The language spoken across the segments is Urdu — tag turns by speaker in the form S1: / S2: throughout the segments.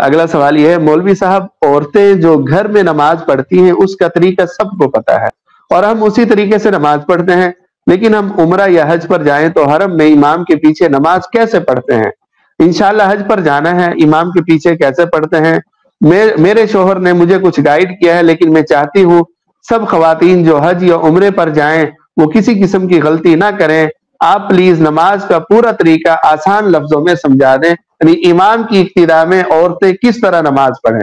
S1: اگلا سوال یہ ہے، مولوی صاحب عورتیں جو گھر میں نماز پڑھتی ہیں اس کا طریقہ سب کو پتا ہے اور ہم اسی طریقے سے نماز پڑھتے ہیں، لیکن ہم عمرہ یا حج پر جائیں تو حرم میں امام کے پیچھے نماز کیسے پڑھتے ہیں؟ انشاءاللہ حج پر جانا ہے، امام کے پیچھے کیسے پڑھتے ہیں؟ میرے شوہر نے مجھے کچھ گائیڈ کیا ہے، لیکن میں چاہتی ہوں سب خواتین جو حج یا عمرے پر جائیں وہ کسی قسم کی غلطی نہ کریں۔ آپ پلیز نماز کا پورا طریقہ آسان لفظوں میں سمجھا دیں، یعنی امام کی اقتداء میں عورتیں کس طرح نماز پڑھیں۔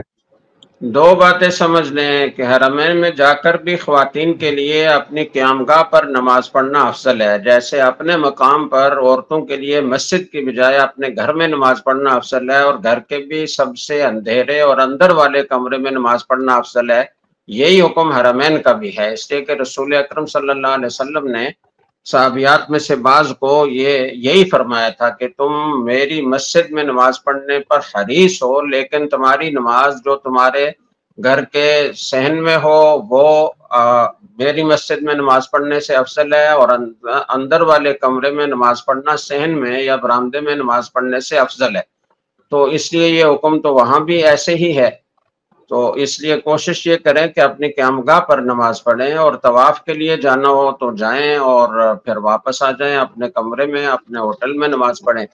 S2: دو باتیں سمجھ لیں کہ حرمین میں جا کر بھی خواتین کے لیے اپنی قیامگاہ پر نماز پڑھنا افضل ہے، جیسے اپنے مقام پر عورتوں کے لیے مسجد کی بجائے اپنے گھر میں نماز پڑھنا افضل ہے، اور گھر کے بھی سب سے اندھیرے اور اندر والے کمرے میں نماز پڑھنا افضل ہے۔ یہی حکم حرمین کا بھی ہے، اس لیے کہ رسول اکرم صلی اللہ علیہ وسلم نے صحابیات میں سے بعض کو یہی فرمایا تھا کہ تم میری مسجد میں نماز پڑھنے پر حریص ہو، لیکن تمہاری نماز جو تمہارے گھر کے صحن میں ہو وہ میری مسجد میں نماز پڑھنے سے افضل ہے، اور اندر والے کمرے میں نماز پڑھنا صحن میں یا برآمدے میں نماز پڑھنے سے افضل ہے۔ تو اس لیے یہ حکم تو وہاں بھی ایسے ہی ہے، تو اس لیے کوشش یہ کریں کہ اپنی قیامگاہ پر نماز پڑھیں، اور طواف کے لیے جانا ہو تو جائیں اور پھر واپس آ جائیں اپنے کمرے میں، اپنے ہوٹل میں نماز پڑھیں،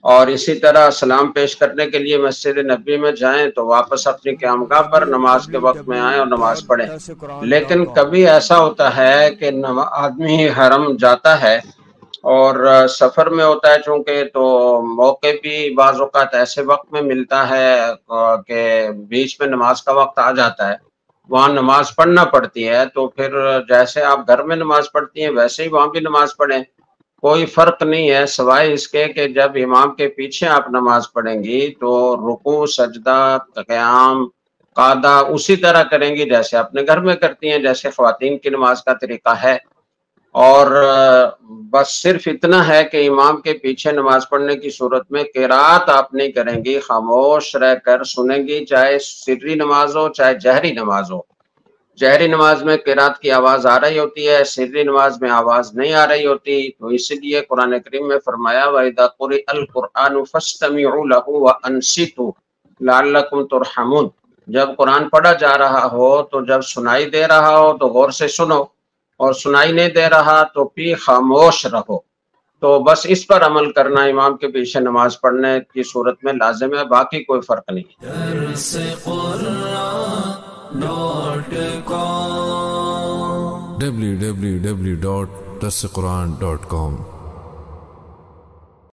S2: اور اسی طرح سلام پیش کرنے کے لیے مسجد نبی میں جائیں تو واپس اپنی قیامگاہ پر نماز کے وقت میں آئیں اور نماز پڑھیں۔ لیکن کبھی ایسا ہوتا ہے کہ آدمی حرم جاتا ہے اور سفر میں ہوتا ہے چونکہ، تو موقع بھی بعض اوقات ایسے وقت میں ملتا ہے کہ بیچ میں نماز کا وقت آ جاتا ہے، وہاں نماز پڑھنا پڑتی ہے، تو پھر جیسے آپ گھر میں نماز پڑھتی ہیں ویسے ہی وہاں بھی نماز پڑھیں، کوئی فرق نہیں ہے، سوائے اس کے کہ جب امام کے پیچھے آپ نماز پڑھیں گی تو رکوع، سجدہ، قیام، قعدہ اسی طرح کریں گی جیسے اپنے گھر میں کرتی ہیں، جیسے خواتین کی نماز کا طریقہ ہے۔ اور بس صرف اتنا ہے کہ امام کے پیچھے نماز پڑھنے کی صورت میں قرات آپ نہیں کریں گی، خاموش رہ کر سنیں گی، چاہے سری نماز ہو چاہے جہری نماز ہو۔ جہری نماز میں قرات کی آواز آ رہی ہوتی ہے، سری نماز میں آواز نہیں آ رہی ہوتی، تو اس لیے قرآن کریم میں فرمایا وَإِذَا قُرِئَ الْقُرْآنُ فَاسْتَمِعُوا لَهُ وَأَنصِتُوا لَعَلَّكُمْ تُرْحَمُونَ۔ جب قرآن پڑھا جا رہا ہو تو جب سنائی دے رہا ہو تو غور سے سنو، اور سنائی نہیں دے رہا تو بھی خاموش رہو۔ تو بس اس پر عمل کرنا امام کے پیچھے نماز پڑھنے کی صورت میں لازم ہے، باقی کوئی فرق نہیں
S3: www.darsequran.com